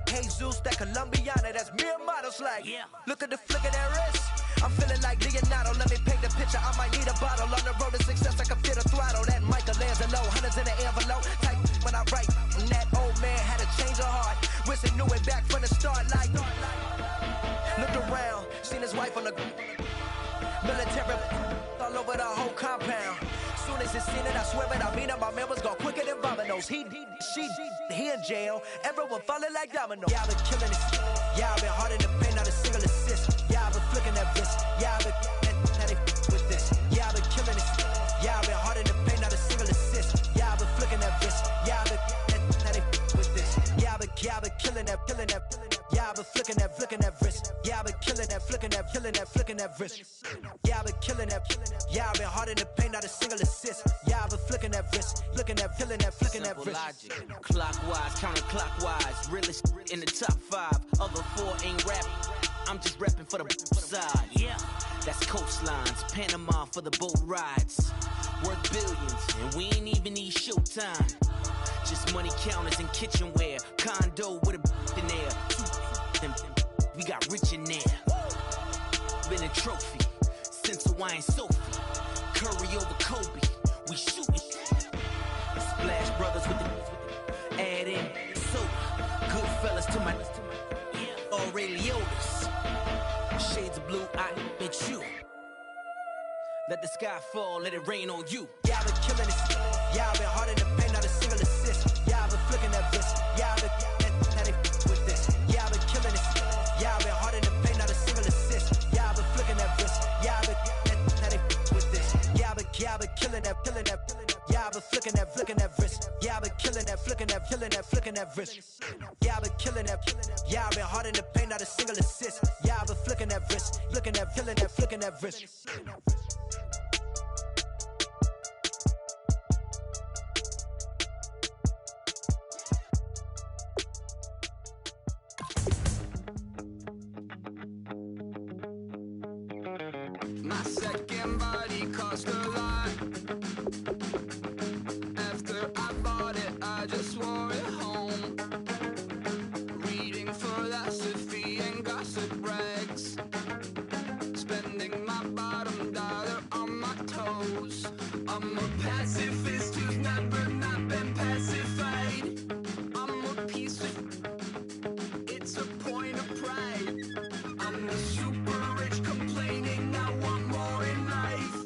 Jesus, that Colombiana, that's mere models like. Look at the flick of that wrist. I'm feeling like Leonardo. Let me paint the picture. I might need a bottle. On the road to success, I can fit a throttle. That Michelangelo, hundreds in the envelope. Type when I write. And that old man had to change her heart. Wish he knew it back from the start. Like, looked around, seen his wife on the military all over the whole compound. Soon as he seen it, I swear it, I mean it. My man was gone quicker than Vominos. He in jail. Everyone falling like dominoes. Yeah, I've been killing it. Yeah, I've been hard in the paint, not a single assist. Yeah, I've been flicking that wrist. Yeah, I've been with this. Yeah, I've been killing it. Yeah, I've been hard in the paint, not a single assist. Yeah, I've been flicking that wrist. Yeah, I've been with this. Yeah, I've been killing that. Yeah, I've been flicking that wrist. Yeah, I've been killing that, flicking that wrist. Yeah, I've been killing that. Yeah, I've been hard in the paint, not a single assist. Yeah, I've been flicking that wrist, flicking that wrist. Logic, clockwise, counterclockwise, realest in the top 5. Other 4 ain't rapping. I'm just repping for the side. Yeah, that's coastlines, Panama for the boat rides. Worth billions, and we ain't even need showtime. Just money counters and kitchenware. Condo with a in there. We got rich in there. Been a trophy since Hawaiian Sophie. Curry over Kobe. We shooting. Splash Brothers with the add in soda. Goodfellas to my Aureliotis. Shades of blue, I admit you. Let the sky fall, let it rain on you. Yeah, I've been killing it. Yeah, I've been hard in the paint, not a single assist. Yeah, I've been flicking that wrist. Yeah, I've been with this. Yeah, I've been killing it. Yeah, I've been hard in the paint, not a single assist. Yeah, I've been flicking that wrist. Yeah, I've been with this. Yeah, I've been killing that. Yeah, I've been flicking that wrist. Yeah, I've been killing that, flicking that wrist. Yeah, I've been killing that. Yeah, I've been hard in the paint, not a single assist. Yeah, I've been flicking that wrist, flicking that wrist. My second body cost a lot. After I bought it, I just wore it home. Reading philosophy and gossip rags. Spending my bottom dollar on my toes. I'm a pacifist who's never not been pacified. I'm a piece of... It's a point of pride. I'm the super rich complaining I want more in life.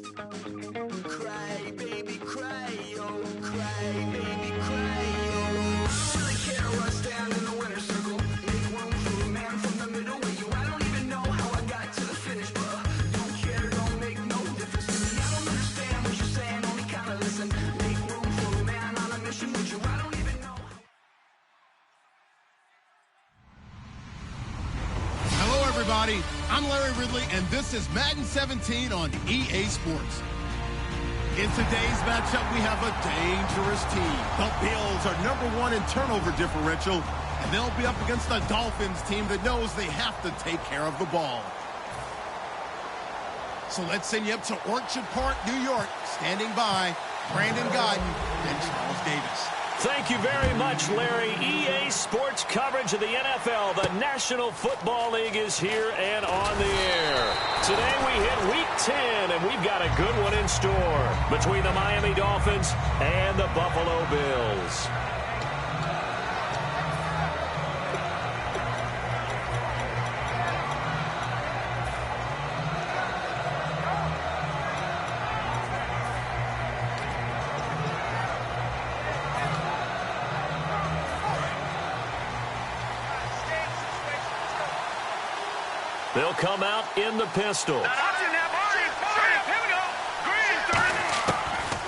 Cry, baby, cry, oh, cry, baby, cry, oh. Really care where I stand in the winner's circle. Make room for a man from the middle with you. I don't even know how I got to the finish, but don't care, don't make no difference to me. I don't understand what you're saying, only kinda listen. Make room for a man on a mission with you. I don't even know. Hello, everybody. I'm Larry Ridley, and this is Madden 17 on EA Sports. In today's matchup, we have a dangerous team. The Bills are #1 in turnover differential, and they'll be up against the Dolphins team that knows they have to take care of the ball. So let's send you up to Orchard Park, New York. Standing by, Brandon Godden and Charles Davis. Thank you very much, Larry. EA Sports coverage of the NFL. The National Football League is here and on the air. Today we hit Week 10, and we've got a good one in store between the Miami Dolphins and the Buffalo Bills. They'll come out in the pistol.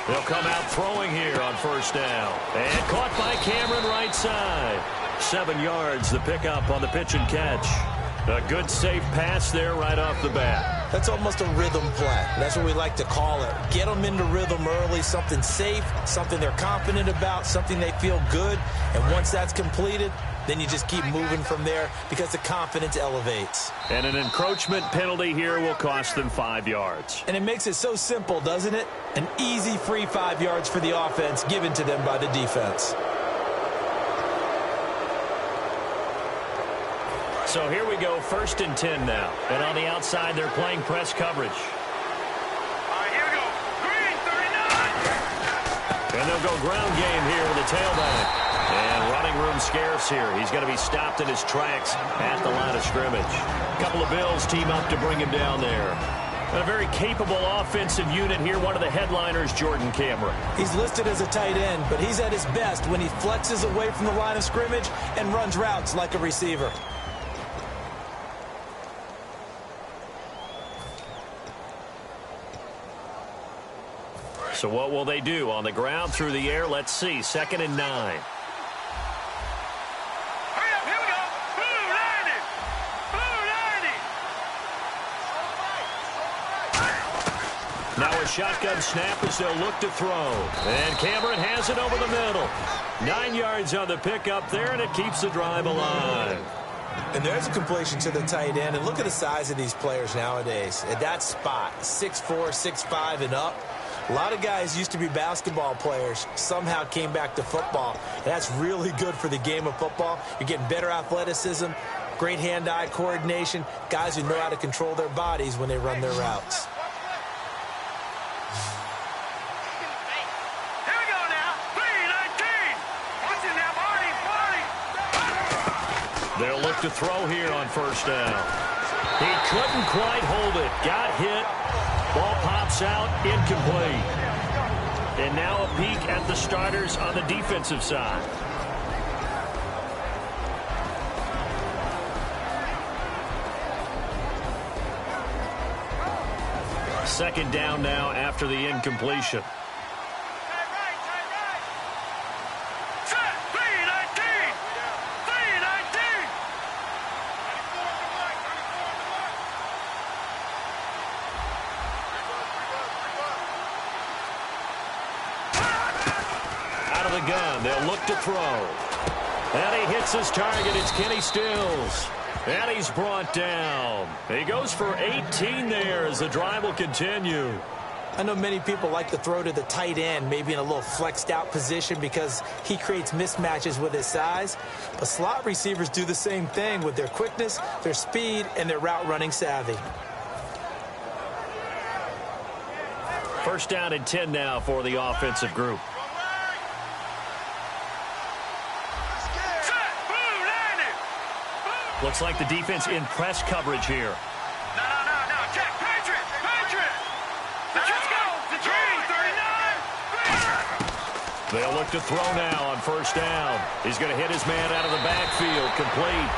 They'll come out throwing here on first down. And caught by Cameron right side. 7 yards, the pickup on the pitch and catch. A good safe pass there right off the bat. That's almost a rhythm play. That's what we like to call it. Get them into rhythm early, something safe, something they're confident about, something they feel good. And once that's completed, then you just keep moving from there because the confidence elevates. And an encroachment penalty here will cost them 5 yards. And it makes it so simple, doesn't it? An easy free 5 yards for the offense given to them by the defense. So here we go, 1st and 10 now. And on the outside, they're playing press coverage. All right, here we go. Green, 39. And they'll go ground game here with a tailback. And running room scarce here. He's going to be stopped in his tracks at the line of scrimmage. A couple of Bills team up to bring him down there. A very capable offensive unit here. One of the headliners, Jordan Cameron. He's listed as a tight end, but he's at his best when he flexes away from the line of scrimmage and runs routes like a receiver. So what will they do? On the ground, through the air, let's see. 2nd and 9. Now a shotgun snap as they'll look to throw. And Cameron has it over the middle. 9 yards on the pickup there, and it keeps the drive alive. And there's a completion to the tight end. And look at the size of these players nowadays. At that spot, 6'4", 6'5", and up. A lot of guys used to be basketball players, somehow came back to football. And that's really good for the game of football. You're getting better athleticism, great hand-eye coordination, guys who know how to control their bodies when they run their routes. They'll look to throw here on 1st down. He couldn't quite hold it. Got hit. Ball pops out. Incomplete. And now a peek at the starters on the defensive side. Second down now after the incompletion. They'll look to throw. And he hits his target. It's Kenny Stills. And he's brought down. He goes for 18 there as the drive will continue. I know many people like to throw to the tight end, maybe in a little flexed out position because he creates mismatches with his size. But slot receivers do the same thing with their quickness, their speed, and their route running savvy. 1st down and 10 now for the offensive group. Looks like the defense in press coverage here. No. Check. Patriot. Let's go. The green, 39. They'll look to throw now on 1st down. He's going to hit his man out of the backfield. Complete.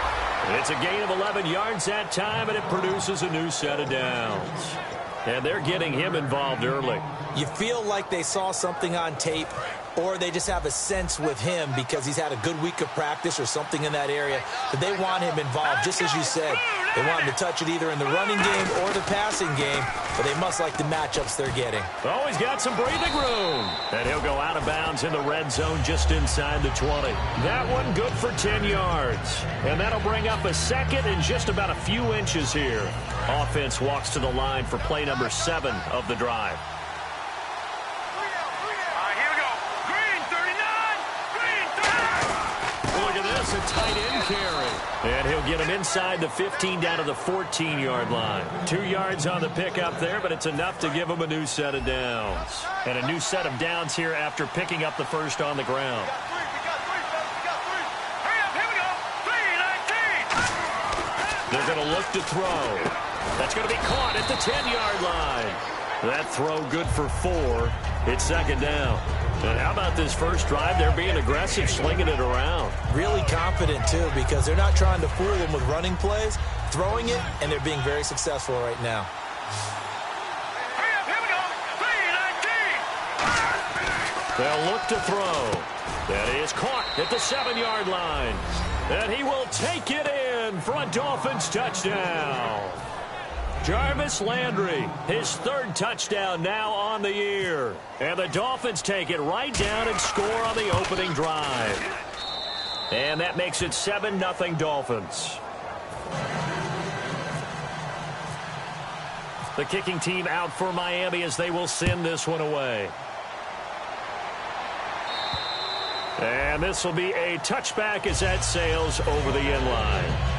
It's a gain of 11 yards that time, and it produces a new set of downs. And they're getting him involved early. You feel like they saw something on tape, or they just have a sense with him because he's had a good week of practice or something in that area that they want him involved, just as you said. They want him to touch it either in the running game or the passing game, but they must like the matchups they're getting. Oh, he's got some breathing room. And he'll go out of bounds in the red zone just inside the 20. That one good for 10 yards. And that'll bring up a 2nd and just about a few inches here. Offense walks to the line for play number 7 of the drive. A tight end carry. And he'll get him inside the 15 down to the 14-yard line. 2 yards on the pickup there, but it's enough to give him a new set of downs. And a new set of downs here after picking up the 1st on the ground. They're going to look to throw. That's going to be caught at the 10-yard line. That throw good for 4. It's 2nd down. And how about this first drive? They're being aggressive, slinging it around. Really confident, too, because they're not trying to fool them with running plays, throwing it, and they're being very successful right now. They'll look to throw. That is caught at the 7-yard line. And he will take it in for a Dolphins touchdown. Jarvis Landry, his 3rd touchdown now on the year. And the Dolphins take it right down and score on the opening drive. And that makes it 7-0 Dolphins. The kicking team out for Miami as they will send this one away. And this will be a touchback as that sails over the end line.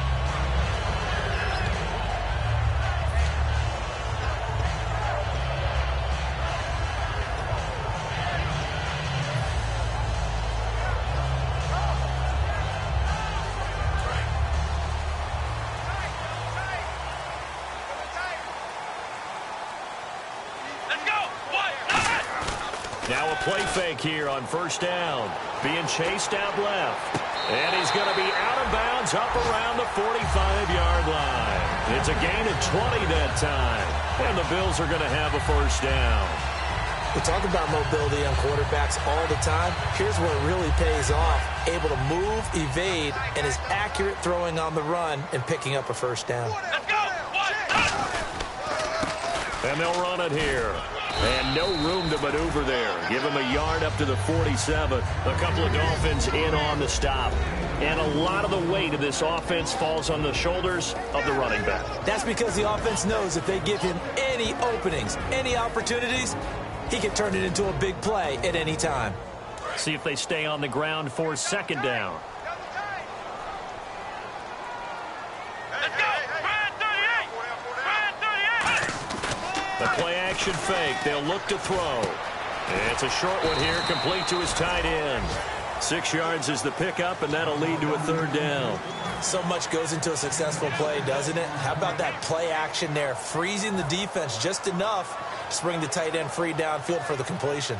Now a play fake here on first down. Being chased out left. And he's going to be out of bounds up around the 45-yard line. It's a gain of 20 that time. And the Bills are going to have a first down. We talk about mobility on quarterbacks all the time. Here's where it really pays off. Able to move, evade, and is accurate throwing on the run and picking up a first down. Let's go! And they'll run it here. And no room to maneuver there. Give him a yard up to the 47. A couple of Dolphins in on the stop. And a lot of the weight of this offense falls on the shoulders of the running back. That's because the offense knows if they give him any openings, any opportunities, he can turn it into a big play at any time. See if they stay on the ground for second down. The play-action fake. They'll look to throw. It's a short one here, complete to his tight end. 6 yards is the pickup, and that'll lead to a third down. So much goes into a successful play, doesn't it? How about that play action there? Freezing the defense just enough to bring the tight end free downfield for the completion.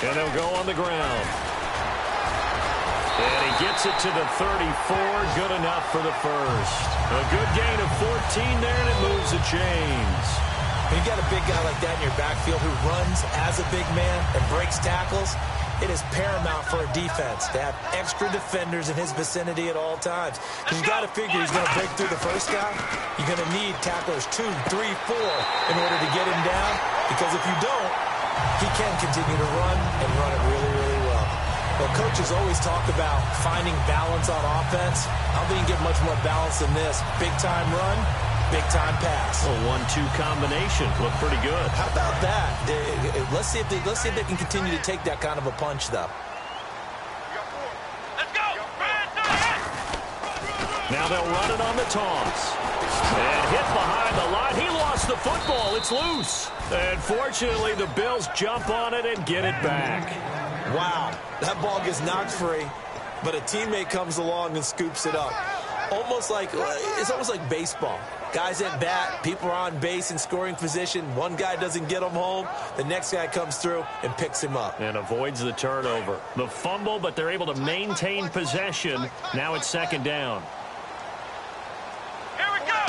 And they'll go on the ground. And he gets it to the 34. Good enough for the first. A good gain of 14 there, and it moves the chains. When you got a big guy like that in your backfield who runs as a big man and breaks tackles, it is paramount for a defense to have extra defenders in his vicinity at all times. Because you got to figure he's going to break through the first guy. You're going to need tacklers 2, 3, 4 in order to get him down. Because if you don't, he can continue to run and run it really, really well. Well, coaches always talk about finding balance on offense. I don't think you can get much more balance than this. Big-time run, big-time pass. A 1-2 combination. Look pretty good. How about that? Let's see if they can continue to take that kind of a punch, though. Let's go! Now they'll run it on the toss. And hit behind the line. He lost the football. It's loose. And fortunately, the Bills jump on it and get it back. Wow, that ball gets knocked free, but a teammate comes along and scoops it up. It's almost like baseball. Guys at bat, people are on base in scoring position. One guy doesn't get him home. The next guy comes through and picks him up. And avoids the turnover. The fumble, but they're able to maintain possession. Now it's second down. Here we go!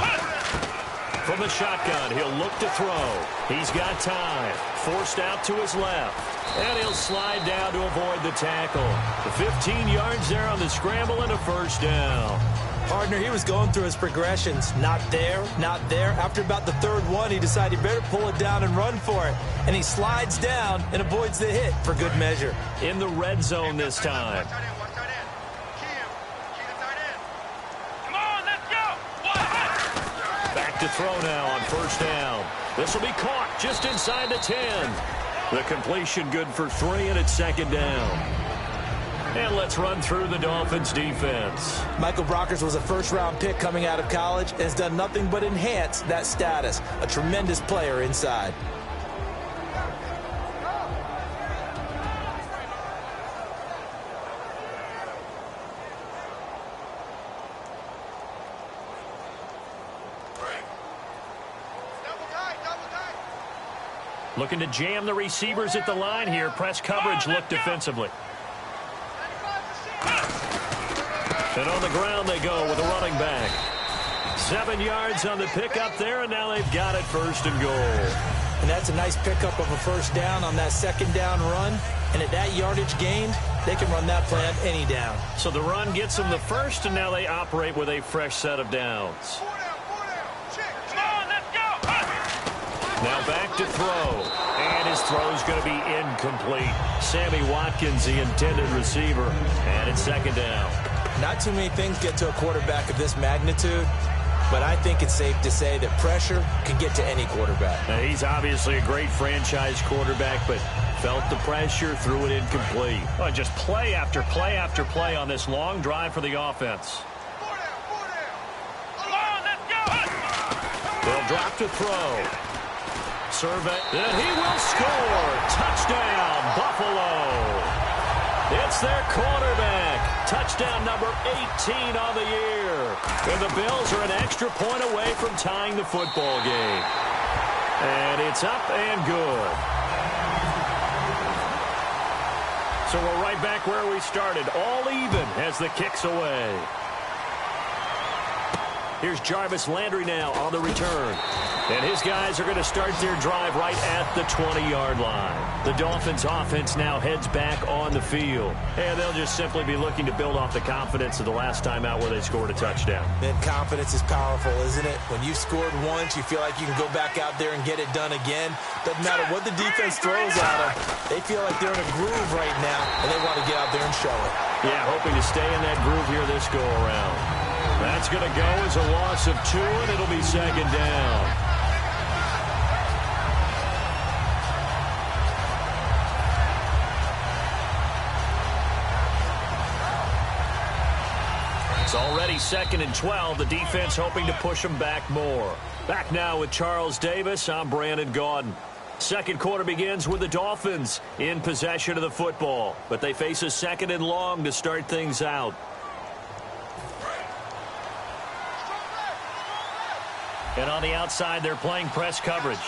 From the shotgun, he'll look to throw. He's got time. Forced out to his left. And he'll slide down to avoid the tackle. The 15 yards there on the scramble and a first down. Partner, he was going through his progressions. Not there, not there. After about the third one, he decided he better pull it down and run for it. And he slides down and avoids the hit for good measure. In the red zone this time. Come on, let's go! Back to throw now on first down. This will be caught just inside the 10. The completion good for 3, and it's second down. And let's run through the Dolphins' defense. Michael Brockers was a first-round pick coming out of college and has done nothing but enhance that status. A tremendous player inside. Looking to jam the receivers at the line here. Press coverage, look defensively. And on the ground they go with a running back. 7 yards on the pickup there, and now they've got it first and goal. And that's a nice pickup of a first down on that second down run. And at that yardage gained, they can run that play on any down. So the run gets them the first, and now they operate with a fresh set of downs. Now back to throw. And his throw's going to be incomplete. Sammy Watkins, the intended receiver. And it's second down. Not too many things get to a quarterback of this magnitude, but I think it's safe to say that pressure can get to any quarterback. Now, he's obviously a great franchise quarterback, but felt the pressure, threw it incomplete. Oh, just play after play after play on this long drive for the offense. They'll drop to throw. Survey, and he will score. Touchdown, Buffalo. It's their quarterback. Touchdown number 18 on the year. And the Bills are an extra point away from tying the football game. And it's up and good. So we're right back where we started. All even as the kick's away. Here's Jarvis Landry now on the return. And his guys are going to start their drive right at the 20-yard line. The Dolphins' offense now heads back on the field. And they'll just simply be looking to build off the confidence of the last time out where they scored a touchdown. Man, confidence is powerful, isn't it? When you've scored once, you feel like you can go back out there and get it done again. Doesn't matter what the defense throws at them. They feel like they're in a groove right now, and they want to get out there and show it. Yeah, hoping to stay in that groove here this go-around. That's going to go as a loss of 2, and it'll be second down. It's already 2nd and 12. The defense hoping to push them back more. Back now with Charles Davis. I'm Brandon Gaudin. Second quarter begins with the Dolphins in possession of the football, but they face a 2nd and long to start things out. And on the outside, they're playing press coverage. All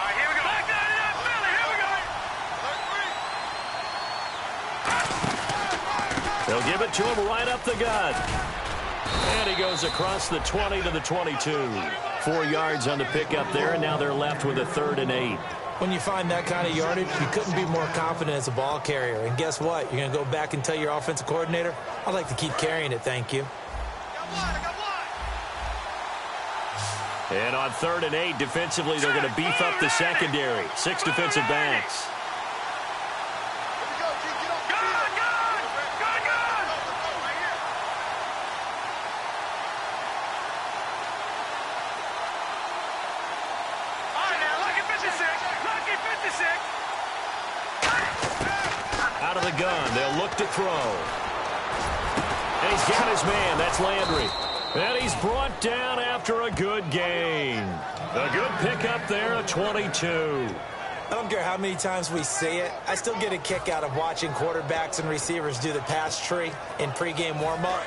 right, here we go. Back down in Philly. Here we go. They'll give it to him right up the gut. And he goes across the 20 to the 22. 4 yards on the pickup there, and now they're left with a 3rd and 8. When you find that kind of yardage, you couldn't be more confident as a ball carrier. And guess what? You're going to go back and tell your offensive coordinator, I'd like to keep carrying it, thank you. And on 3rd and 8, defensively, they're going to beef up the secondary. 6 defensive backs. Out of the gun, they'll look to throw. And he's got his man, that's Landry. And he's brought down after a good gain. A good pickup there, a 22. I don't care how many times we see it. I still get a kick out of watching quarterbacks and receivers do the pass tree in pregame warm-up.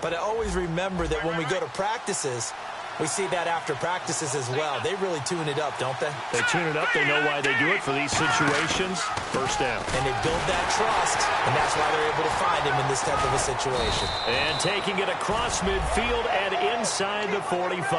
But I always remember that when we go to practices, we see that after practices as well. They really tune it up, don't they? They tune it up. They know why they do it for these situations. First down. And they build that trust, and that's why they're able to find him in this type of a situation. And taking it across midfield and inside the 45.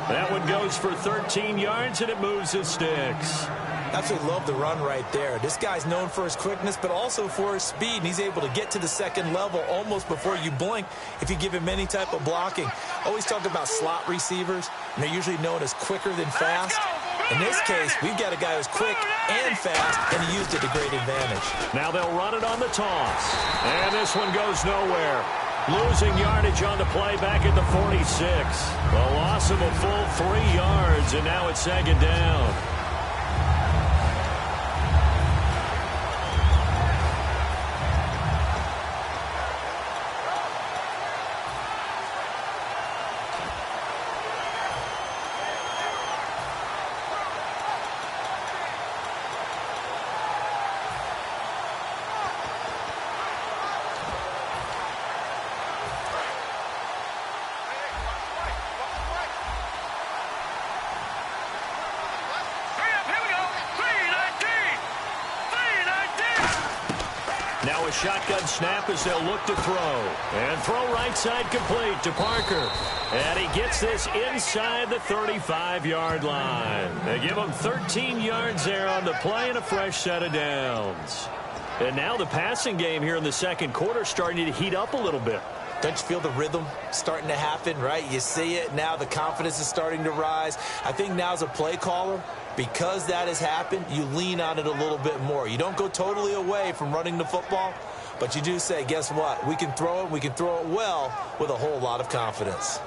That one goes for 13 yards, and it moves his sticks. Absolutely love the run right there. This guy's known for his quickness, but also for his speed, and he's able to get to the second level almost before you blink if you give him any type of blocking. Always talk about slot receivers, and they're usually known as quicker than fast. In this case, we've got a guy who's quick and fast, and he used it to great advantage. Now they'll run it on the toss. And this one goes nowhere. Losing yardage on the play back at the 46. A loss of a full 3 yards, and now it's second down. Now a shotgun snap as they'll look to throw. And throw right side complete to Parker. And he gets this inside the 35-yard line. They give him 13 yards there on the play and a fresh set of downs. And now the passing game here in the second quarter starting to heat up a little bit. Don't you feel the rhythm starting to happen, right? You see it now. The confidence is starting to rise. I think now as a play caller, because that has happened, you lean on it a little bit more. You don't go totally away from running the football, but you do say, guess what? We can throw it. We can throw it well with a whole lot of confidence.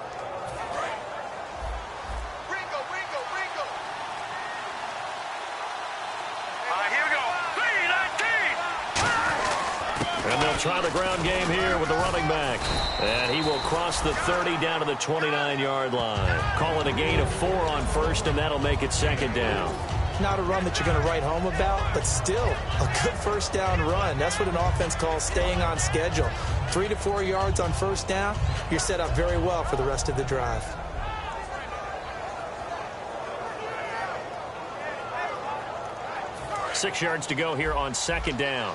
And they'll try the ground game here with the running back. And he will cross the 30 down to the 29-yard line. Call it a gain of 4 on first, and that'll make it second down. Not a run that you're going to write home about, but still a good first down run. That's what an offense calls staying on schedule. 3 to 4 yards on first down, you're set up very well for the rest of the drive. Six yards to go here on second down.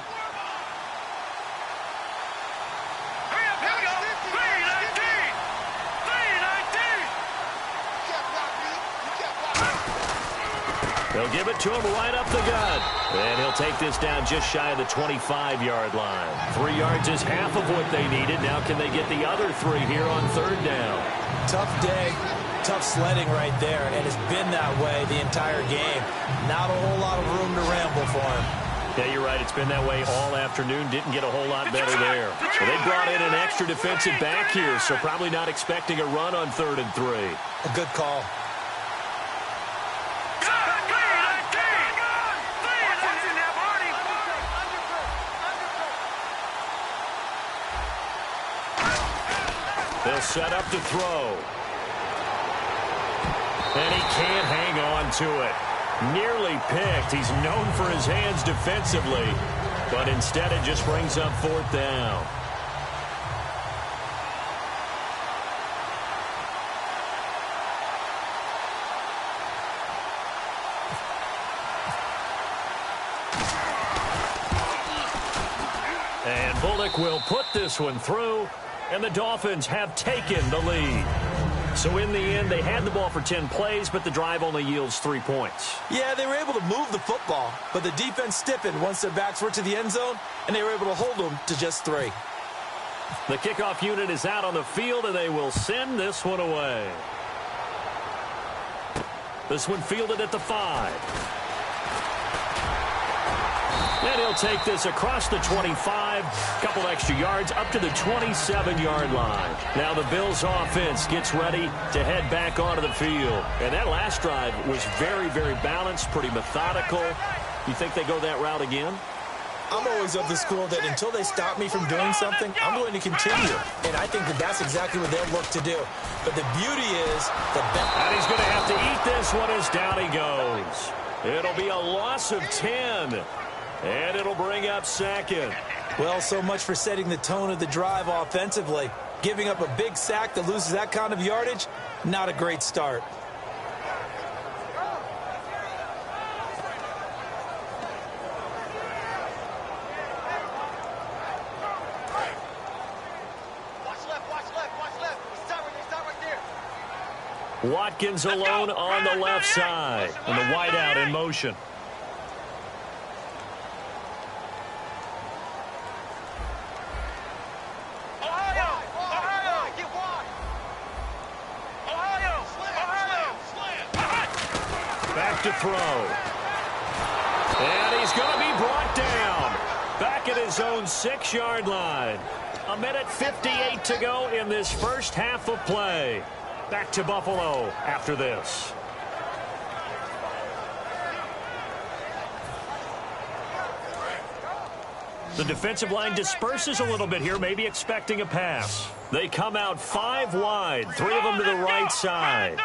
They'll give it to him right up the gut. And he'll take this down just shy of the 25-yard line. 3 yards is half of what they needed. Now can they get the other 3 here on third down? Tough day, tough sledding right there, and it's been that way the entire game. Not a whole lot of room to ramble for him. Yeah, you're right. It's been that way all afternoon. Didn't get a whole lot better there. Well, they brought in an extra defensive back here, so probably not expecting a run on 3rd and 3. A good call. They'll set up to throw. And he can't hang on to it. Nearly picked. He's known for his hands defensively, but instead it just brings up 4th down. And Bullock will put this one through, and the Dolphins have taken the lead. So in the end, they had the ball for 10 plays, but the drive only yields 3 points. Yeah, they were able to move the football, but the defense stiffened once their backs were to the end zone, and they were able to hold them to just 3. The kickoff unit is out on the field, and they will send this one away. This one fielded at the 5. And he'll take this across the 25, couple extra yards up to the 27-yard line. Now the Bills offense gets ready to head back onto the field. And that last drive was very, very balanced, pretty methodical. You think they go that route again? I'm always of the school that until they stop me from doing something, I'm going to continue. And I think that that's exactly what they'll look to do. But the beauty is that... And he's going to have to eat this one as down he goes. It'll be a loss of 10. And it'll bring up 2nd. Well, so much for setting the tone of the drive offensively. Giving up a big sack that loses that kind of yardage, not a great start. Watkins alone on the left side. And the wideout in motion. To throw. And he's going to be brought down. Back at his own 6-yard line. 1:58 to go in this first half of play. Back to Buffalo after this. The defensive line disperses a little bit here, maybe expecting a pass. They come out 5 wide, 3 of them to the right side.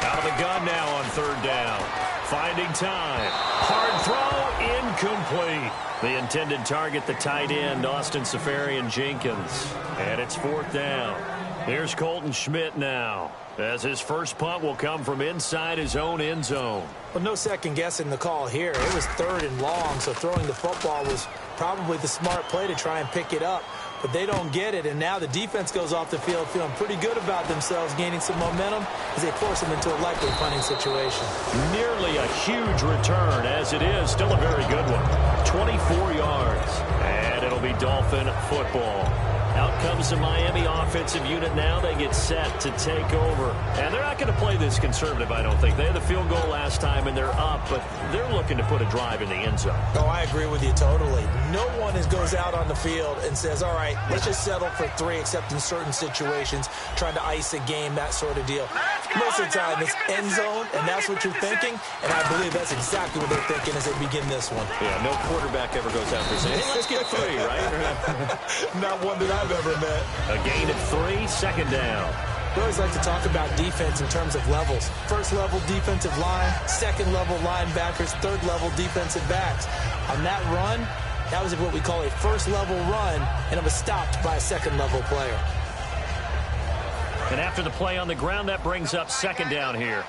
Out of the gun now on 3rd down. Finding time. Hard throw, incomplete. The intended target, the tight end, Austin Seferian-Jenkins. And it's 4th down. Here's Colton Schmidt now, as his first punt will come from inside his own end zone. Well, no second guessing the call here. It was 3rd and long, so throwing the football was probably the smart play to try and pick it up. But they don't get it, and now the defense goes off the field feeling pretty good about themselves, gaining some momentum as they force them into a likely punting situation. Nearly a huge return, as it is. Still a very good one. 24 yards, and it'll be Dolphin football. Out comes the Miami offensive unit now. They get set to take over. And they're not going to play this conservative, I don't think. They had the field goal last time, and they're up, but they're looking to put a drive in the end zone. Oh, I agree with you totally. No one goes out on the field and says, all right, let's just settle for 3, except in certain situations, trying to ice a game, that sort of deal. Most of the time, it's end zone, and that's what you're thinking, and I believe that's exactly what they're thinking as they begin this one. Yeah, no quarterback ever goes out there saying, hey, let's get 3, right? Not one that I've ever met. A gain of 3, 2nd down. We always like to talk about defense in terms of levels. First level defensive line, second level linebackers, third level defensive backs. On that run, that was what we call a first level run, and it was stopped by a second level player. And after the play on the ground, that brings up second down here.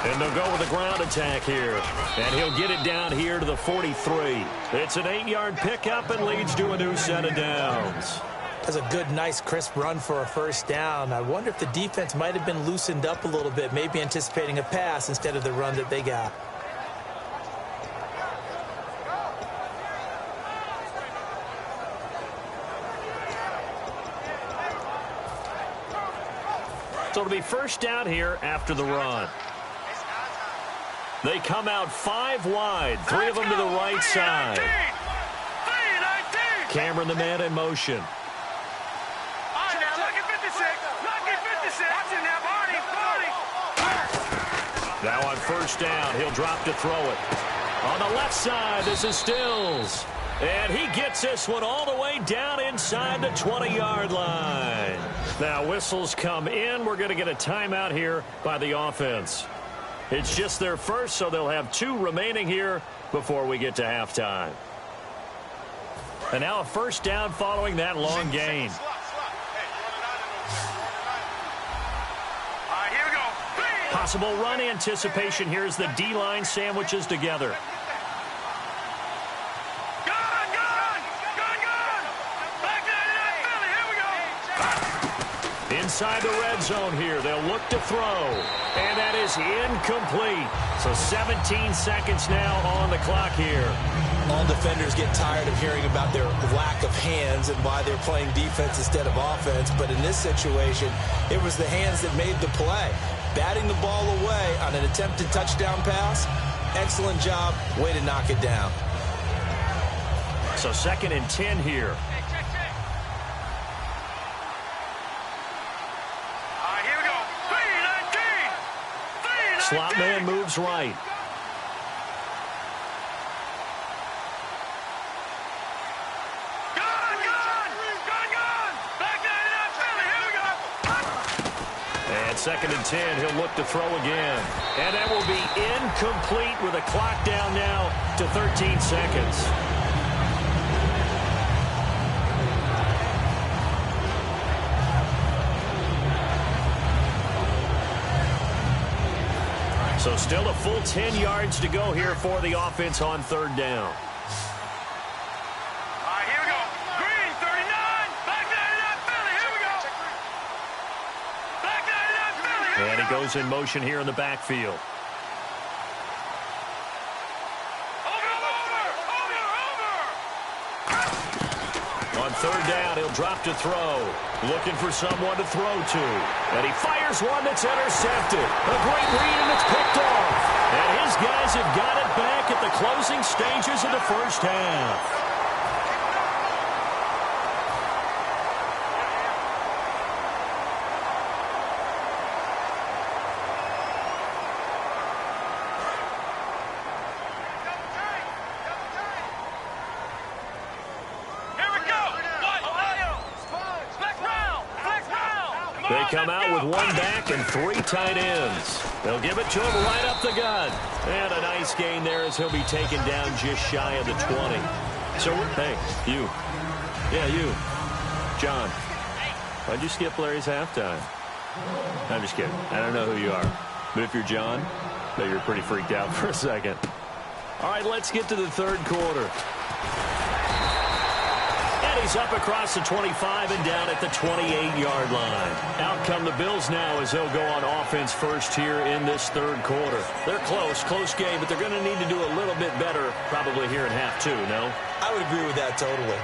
And they'll go with a ground attack here. And he'll get it down here to the 43. It's an 8-yard pickup and leads to a new set of downs. That's a good, nice, crisp run for a first down. I wonder if the defense might have been loosened up a little bit, maybe anticipating a pass instead of the run that they got. So it'll be first down here after the run. They come out 5 wide, 3 of them to the right side. Cameron, the man in motion. Now on first down, he'll drop to throw it. On the left side, this is Stills. And he gets this one all the way down inside the 20-yard line. Now whistles come in. We're going to get a timeout here by the offense. It's just their first, so they'll have 2 remaining here before we get to halftime. And now a first down following that long gain. Possible run anticipation. Here's the D-line sandwiches together. Inside the red zone here. They'll look to throw. And that is incomplete. So 17 seconds now on the clock here. All defenders get tired of hearing about their lack of hands and why they're playing defense instead of offense. But in this situation, it was the hands that made the play. Batting the ball away on an attempted touchdown pass. Excellent job. Way to knock it down. So 2nd and 10 here. Slot man moves right. And 2nd and 10, he'll look to throw again. And that will be incomplete with a clock down now to 13 seconds. So still a full 10 yards to go here for the offense on 3rd down. All right, here we go. Green, 39. Back 99, Philly. Here we go. Back 99, Philly. And he goes in motion here in the backfield. On 3rd down, he'll drop to throw. Looking for someone to throw to. And he fires one that's intercepted. A great read, and it's picked off. And his guys have got it back at the closing stages of the first half. They come out with 1 back and 3 tight ends. They'll give it to him right up the gut. And a nice gain there as he'll be taken down just shy of the 20. So, hey, you. Yeah, you. John. Why'd you skip Larry's halftime? I'm just kidding. I don't know who you are. But if you're John, maybe you're pretty freaked out for a second. All right, let's get to the 3rd quarter. He's up across the 25 and down at the 28-yard line. Out come the Bills now as they'll go on offense first here in this 3rd quarter. They're close game, but they're going to need to do a little bit better probably here in half 2, no? I would agree with that totally.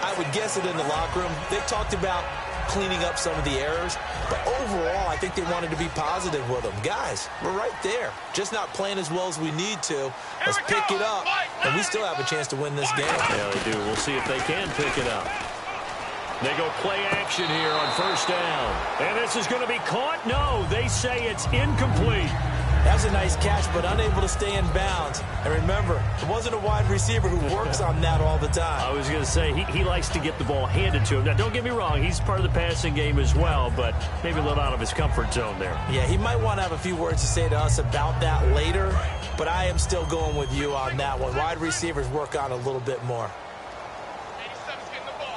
I would guess it in the locker room. They talked about cleaning up some of the errors, but overall I think they wanted to be positive with them. Guys, we're right there. Just not playing as well as we need to. Let's pick it up, and we still have a chance to win this game. Yeah, they do. We'll see if they can pick it up. They go play action here on 1st down. And this is going to be caught? No, they say it's incomplete. That was a nice catch, but unable to stay in bounds. And remember, it wasn't a wide receiver who works on that all the time. I was going to say, he likes to get the ball handed to him. Now, don't get me wrong, he's part of the passing game as well, but maybe a little out of his comfort zone there. Yeah, he might want to have a few words to say to us about that later, but I am still going with you on that one. Wide receivers work on a little bit more.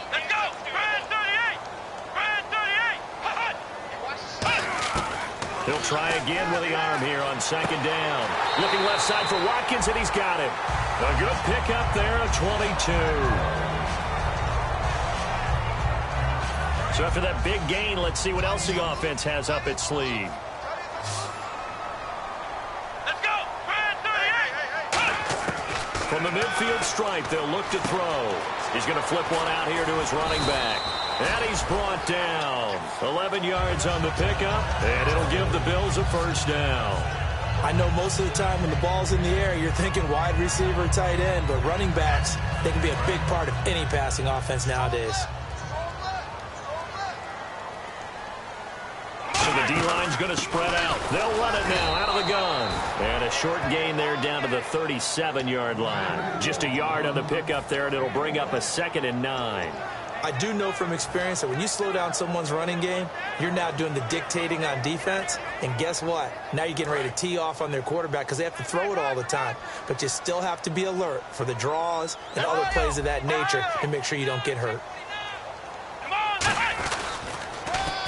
Let's go! Brand 38! Brand 38! He'll try again with the arm here on second down. Looking left side for Watkins, and he's got it. A good pickup there of 22. So after that big gain, let's see what else the offense has up its sleeve. Let's go! Brand 38! From the midfield stripe, they'll look to throw. He's going to flip one out here to his running back. And he's brought down. 11 yards on the pickup, and it'll give the Bills a first down. I know most of the time when the ball's in the air, you're thinking wide receiver, tight end, but running backs, they can be a big part of any passing offense nowadays. So the D-line's going to spread out. They'll run it now out of the gun. And a short gain there down to the 37-yard line. Just a yard on the pickup there, and it'll bring up a 2nd and 9. I do know from experience that when you slow down someone's running game, you're now doing the dictating on defense. And guess what? Now you're getting ready to tee off on their quarterback because they have to throw it all the time. But you still have to be alert for the draws and other plays of that nature to make sure you don't get hurt.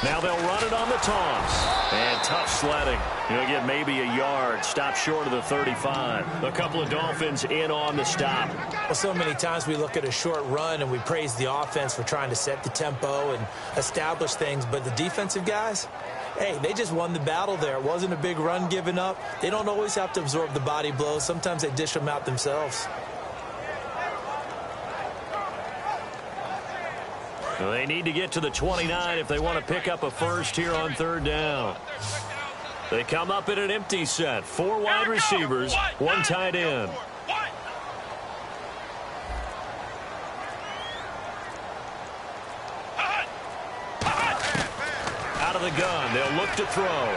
Now they'll run it on the toss. And tough sledding. He'll get maybe a yard. Stop short of the 35. A couple of Dolphins in on the stop. Well, so many times we look at a short run and we praise the offense for trying to set the tempo and establish things. But the defensive guys, hey, they just won the battle there. It wasn't a big run given up. They don't always have to absorb the body blows. Sometimes they dish them out themselves. They need to get to the 29 if they want to pick up a first here on 3rd down. They come up in an empty set. 4 wide receivers, 1 tight end. Out of the gun, they'll look to throw.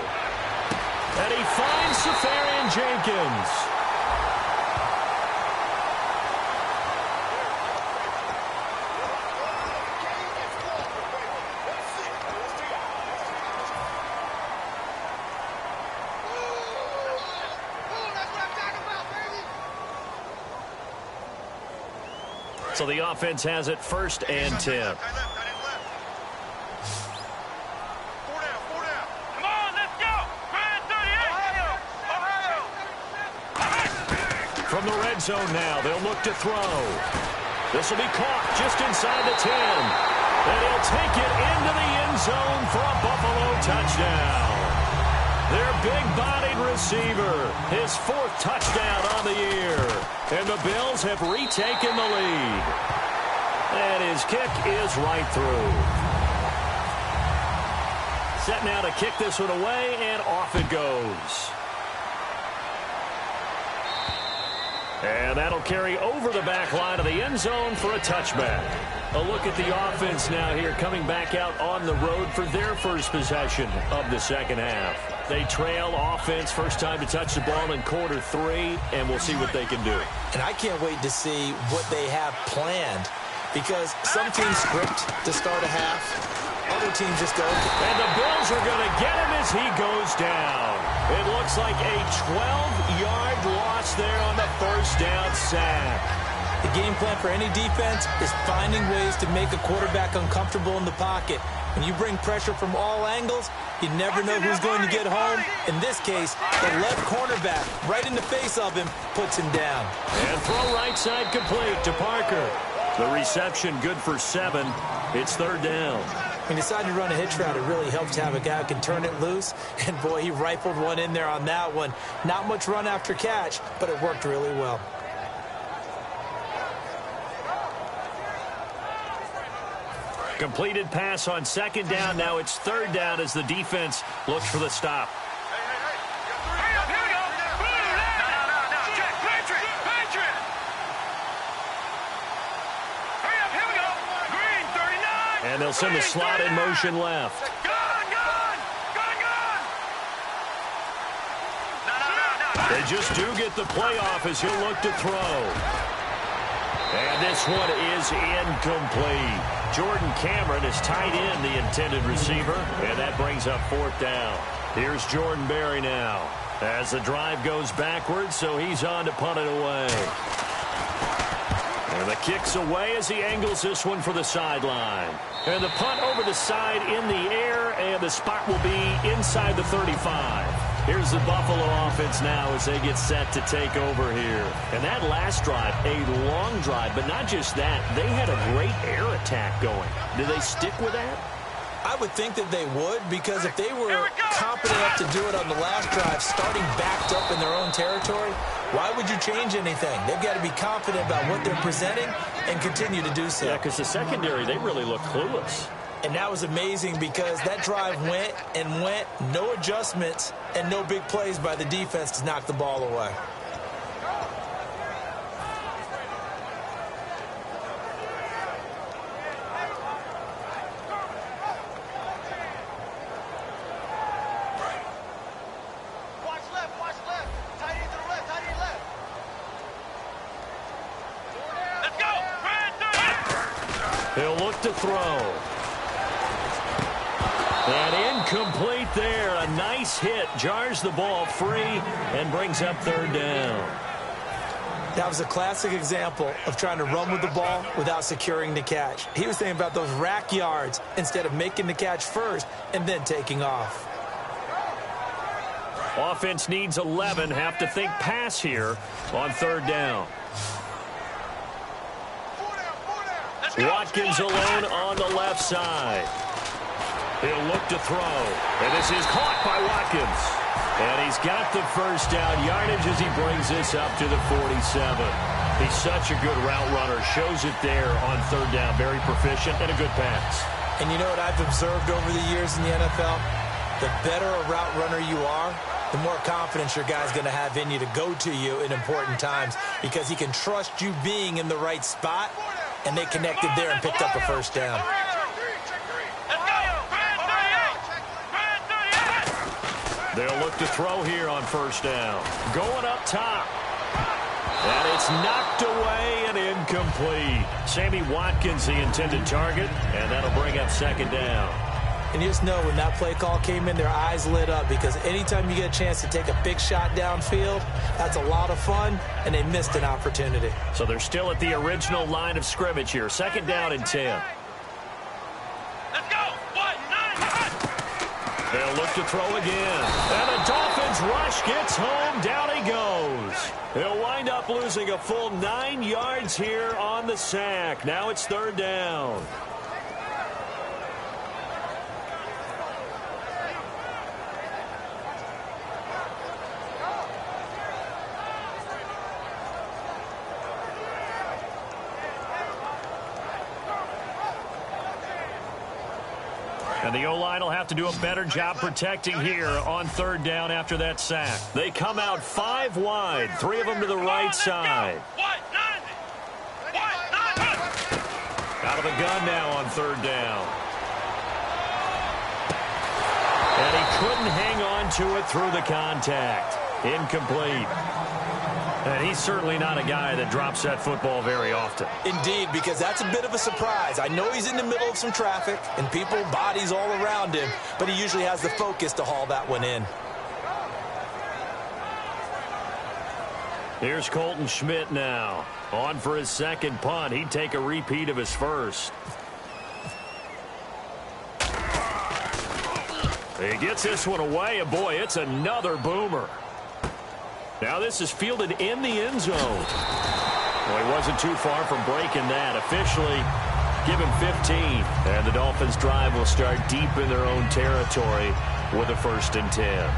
And he finds Safarian Jenkins. So the offense has it 1st and 10. Come on, let's go! Brand 38! From the red zone now, they'll look to throw. This will be caught just inside the 10. And he'll take it into the end zone for a Buffalo touchdown. Their big-bodied receiver, his 4th touchdown on the year. And the Bills have retaken the lead. And his kick is right through. Set now to kick this one away, and off it goes. And that'll carry over the back line of the end zone for a touchback. A look at the offense now here coming back out on the road for their first possession of the 2nd half. They trail offense, first time to touch the ball in quarter 3, and we'll see what they can do. And I can't wait to see what they have planned because some teams script to start a half. Other teams just go. And the Bills are going to get him as he goes down. It looks like a 12-yard loss there on the first down sack. The game plan for any defense is finding ways to make a quarterback uncomfortable in the pocket. When you bring pressure from all angles, you never know who's going to get home. In this case, the left cornerback, right in the face of him, puts him down. And throw right side complete to Parker. The reception good for 7. It's 3rd down. When you decide to run a hitch route, it really helps to have a guy who can turn it loose. And, boy, he rifled one in there on that one. Not much run after catch, but it worked really well. Completed pass on 2nd down. Now it's 3rd down as the defense looks for the stop. Hurry up, here we go! No, check, Patriot! Hurry up, here we go! Green, 39! And they'll send the slot in motion left. Gun! They just do get the playoff as he'll look to throw. And this one is incomplete. Jordan Cameron is tied in the intended receiver, and that brings up 4th down. Here's Jordan Berry now as the drive goes backwards, so he's on to punt it away. And the kick's away as he angles this one for the sideline. And the punt over the side in the air, and the spot will be inside the 35. Here's the Buffalo offense now as they get set to take over here. And that last drive, a long drive, but not just that. They had a great air attack going. Do they stick with that? I would think that they would, because if they were confident enough to do it on the last drive, starting backed up in their own territory, why would you change anything? They've got to be confident about what they're presenting and continue to do so. Yeah, because the secondary, they really look clueless. And that was amazing because that drive went and went, no adjustments and no big plays by the defense to knock the ball away. He'll look to throw. And incomplete there. A nice hit. Jars the ball free and brings up 3rd down. That was a classic example of trying to run with the ball without securing the catch. He was thinking about those rack yards instead of making the catch first and then taking off. Offense needs 11. Have to think pass here on 3rd down. Watkins alone on the left side. He'll look to throw. And this is caught by Watkins. And he's got the 1st down yardage as he brings this up to the 47. He's such a good route runner. Shows it there on 3rd down. Very proficient and a good pass. And you know what I've observed over the years in the NFL? The better a route runner you are, the more confidence your guy's going to have in you to go to you in important times, because he can trust you being in the right spot, and they connected there and picked up a 1st down. They'll look to throw here on 1st down. Going up top. And it's knocked away and incomplete. Sammy Watkins, the intended target, and that'll bring up 2nd down. And you just know when that play call came in, their eyes lit up, because anytime you get a chance to take a big shot downfield, that's a lot of fun, and they missed an opportunity. So they're still at the original line of scrimmage here. 2nd down and 10. Let's go. 1, 9, 1. They'll look to throw again. And the Dolphins rush gets home. Down he goes. He'll wind up losing a full 9 yards here on the sack. Now it's 3rd down. And the O-line will have to do a better job protecting here on 3rd down after that sack. They come out 5 wide, 3 of them to the right side. Out of the gun now on 3rd down. And he couldn't hang on to it through the contact. Incomplete. And he's certainly not a guy that drops that football very often. Indeed, because that's a bit of a surprise. I know he's in the middle of some traffic and people, bodies all around him, but he usually has the focus to haul that one in. Here's Colton Schmidt now. On for his 2nd punt. He'd take a repeat of his 1st. He gets this one away, and boy, it's another boomer. Now this is fielded in the end zone. Well, he wasn't too far from breaking that. Officially, give him 15. And the Dolphins' drive will start deep in their own territory with a 1st and 10.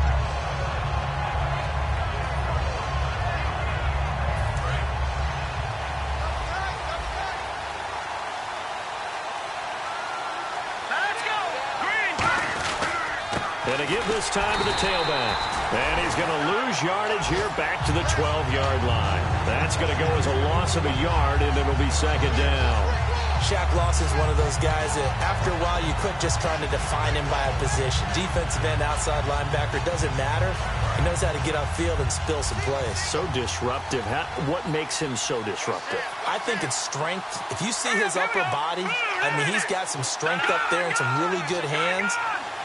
And to give this time to the tailback. And he's going to lose yardage here back to the 12-yard line. That's going to go as a loss of a yard, and it'll be 2nd down. Shaq Lawson's one of those guys that after a while you quit just trying to define him by a position. Defensive end, outside linebacker, doesn't matter. He knows how to get upfield and spill some plays. So disruptive. What makes him so disruptive? I think it's strength. If you see his upper body, I mean, he's got some strength up there and some really good hands,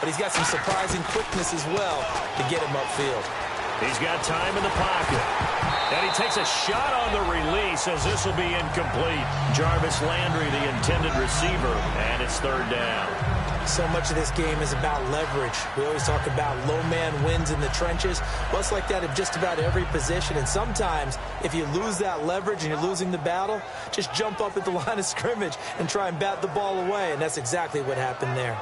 but he's got some surprising quickness as well to get him upfield. He's got time in the pocket. And he takes a shot on the release as this will be incomplete. Jarvis Landry, the intended receiver, and it's third down. So much of this game is about leverage. We always talk about low man wins in the trenches. Well, it's like that in just about every position. And sometimes, if you lose that leverage and you're losing the battle, just jump up at the line of scrimmage and try and bat the ball away. And that's exactly what happened there.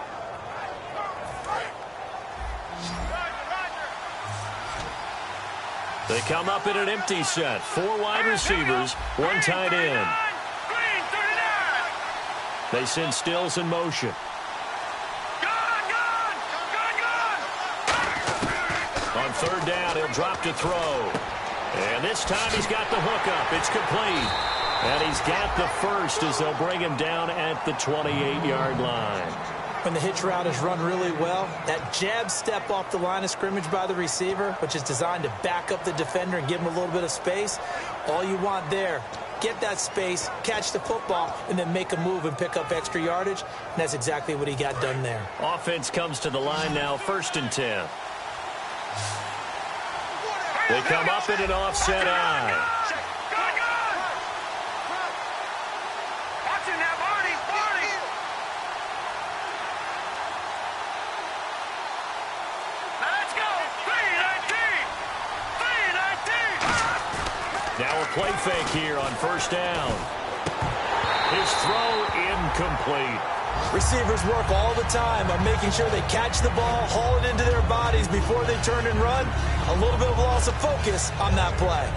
They come up in an empty set. 4 wide receivers, 1 tight end. They send Stills in motion. On third down, he'll drop to throw. And this time he's got the hook up. It's complete. And he's got the first as they'll bring him down at the 28-yard line. When the hitch route is run really well, that jab step off the line of scrimmage by the receiver, which is designed to back up the defender and give him a little bit of space, all you want there, get that space, catch the football, and then make a move and pick up extra yardage. And that's exactly what he got done there. Offense comes to the line now, 1st and 10. They come up in an offset eye. Now a play fake here on 1st down. His throw incomplete. Receivers work all the time on making sure they catch the ball, haul it into their bodies before they turn and run. A little bit of loss of focus on that play.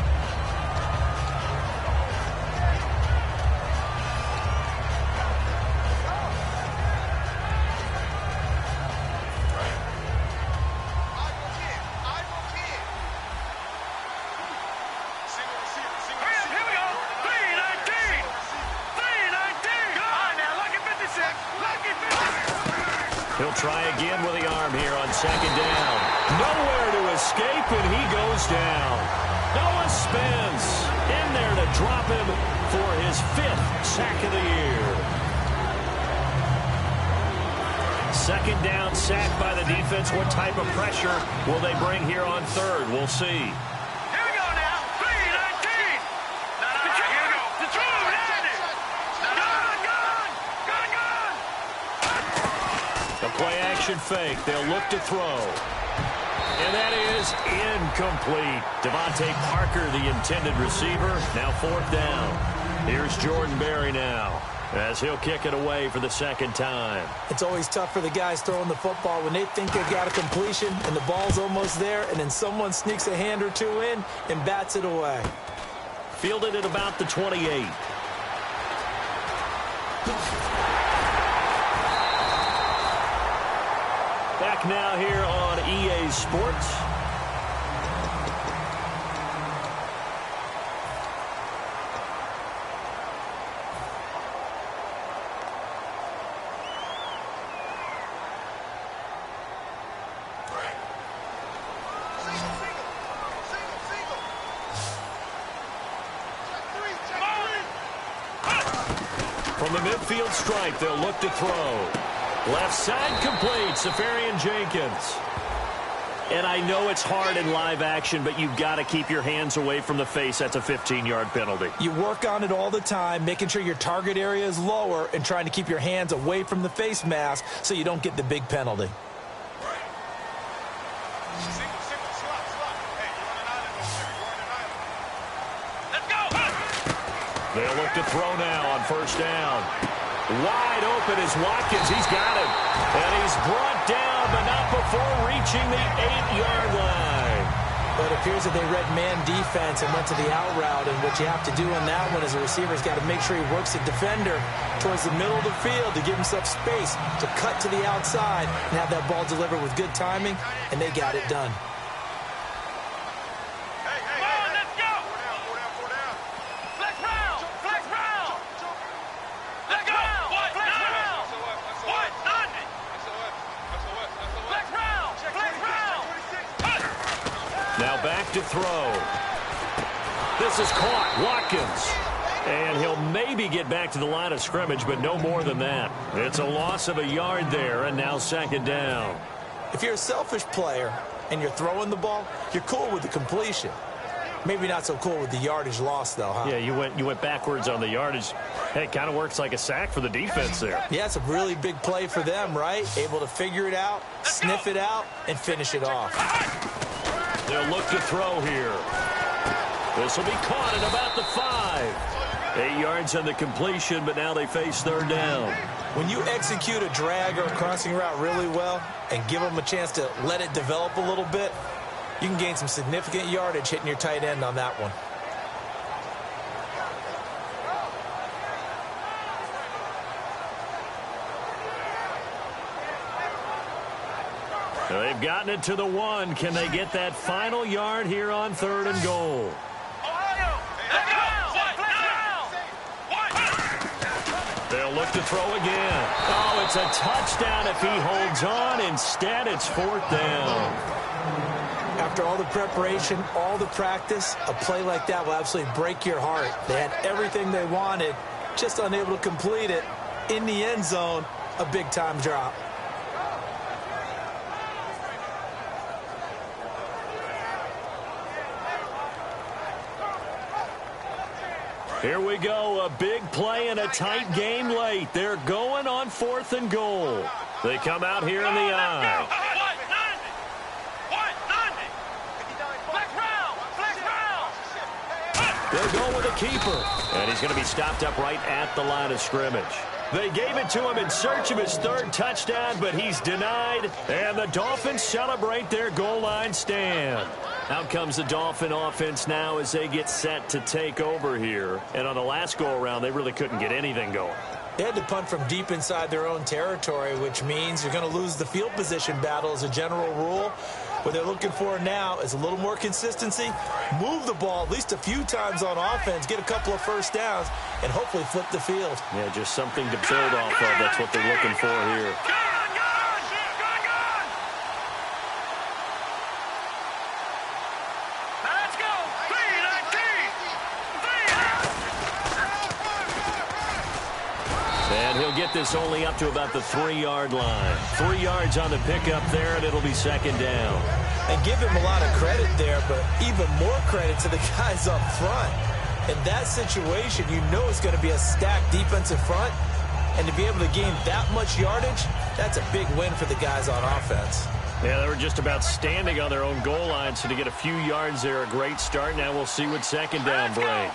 He'll try again with the arm here on 2nd down. Nowhere to escape, and he goes down. Noah Spence in there to drop him for his 5th sack of the year. 2nd down sack by the defense. What type of pressure will they bring here on 3rd? We'll see. Play action fake. They'll look to throw. And that is incomplete. Devontae Parker, the intended receiver. Now 4th down. Here's Jordan Berry now as he'll kick it away for the 2nd time. It's always tough for the guys throwing the football when they think they've got a completion and the ball's almost there, and then someone sneaks a hand or two in and bats it away. Fielded at about the 28. Back now here on EA Sports. From the midfield stripe, they'll look to throw. Left side complete, Safarian Jenkins. And I know it's hard in live action, but you've got to keep your hands away from the face. That's a 15-yard penalty. You work on it all the time, making sure your target area is lower and trying to keep your hands away from the face mask so you don't get the big penalty. They'll look to throw now on 1st down. Wide open is Watkins. He's got him. And he's brought down, but not before reaching the 8-yard line. But it appears that they read man defense and went to the out route. And what you have to do on that one is the receiver's got to make sure he works the defender towards the middle of the field to give himself space to cut to the outside and have that ball delivered with good timing. And they got it done. to throw. This is caught. Watkins. And he'll maybe get back to the line of scrimmage, but no more than that. It's a loss of a yard there, and now second down. If you're a selfish player and you're throwing the ball, you're cool with the completion. Maybe not so cool with the yardage loss, though, huh? Yeah, you went backwards on the yardage. Hey, it kind of works like a sack for the defense there. Yeah, it's a really big play for them, right? Able to figure it out, sniff it out, and finish it off. They'll look to throw here. This will be caught at about the 5. 8 yards on the completion, but now they face third down. When you execute a drag or a crossing route really well and give them a chance to let it develop a little bit, you can gain some significant yardage hitting your tight end on that one. They've gotten it to the 1. Can they get that final yard here on 3rd and goal? They'll look to throw again. Oh, it's a touchdown if he holds on. Instead, it's 4th down. After all the preparation, all the practice, a play like that will absolutely break your heart. They had everything they wanted, just unable to complete it. In the end zone, a big-time drop. Here we go, a big play and a tight game late. They're going on 4th and goal. They come out here in the eye. They'll go with a keeper. And he's going to be stopped up right at the line of scrimmage. They gave it to him in search of his 3rd touchdown, but he's denied. And the Dolphins celebrate their goal line stand. Out comes the Dolphin offense now as they get set to take over here. And on the last go-around, they really couldn't get anything going. They had to punt from deep inside their own territory, which means you're going to lose the field position battle as a general rule. What they're looking for now is a little more consistency, move the ball at least a few times on offense, get a couple of first downs, and hopefully flip the field. Yeah, just something to build off of. That's what they're looking for here. And he'll get this only up to about the 3-yard line. 3 yards on the pickup there, and it'll be second down. And give him a lot of credit there, but even more credit to the guys up front. In that situation, you know it's going to be a stacked defensive front. And to be able to gain that much yardage, that's a big win for the guys on offense. Yeah, they were just about standing on their own goal line, so to get a few yards there, a great start. Now we'll see what second down brings.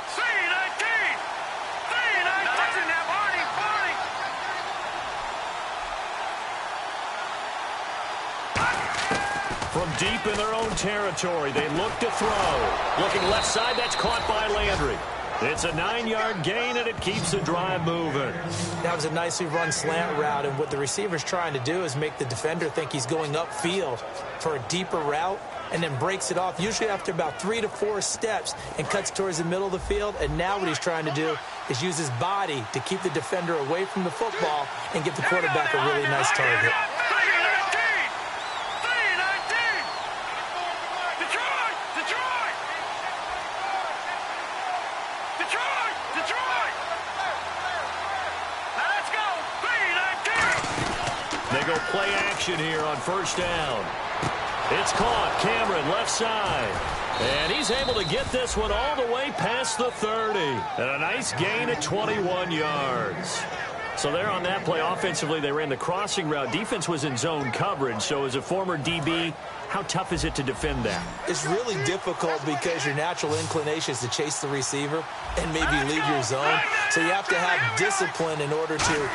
From deep in their own territory, they look to throw. Looking left side, that's caught by Landry. It's a 9-yard gain, and it keeps the drive moving. That was a nicely run slant route, and what the receiver's trying to do is make the defender think he's going upfield for a deeper route, and then breaks it off, usually after about 3 to 4 steps, and cuts towards the middle of the field. And now what he's trying to do is use his body to keep the defender away from the football and give the quarterback a really nice target. They go play action here on first down. It's caught. Cameron left side. And he's able to get this one all the way past the 30. And a nice gain at 21 yards. So there on that play, offensively, they ran the crossing route. Defense was in zone coverage. So as a former DB, how tough is it to defend that? It's really difficult because your natural inclination is to chase the receiver and maybe leave your zone. So you have to have discipline in order to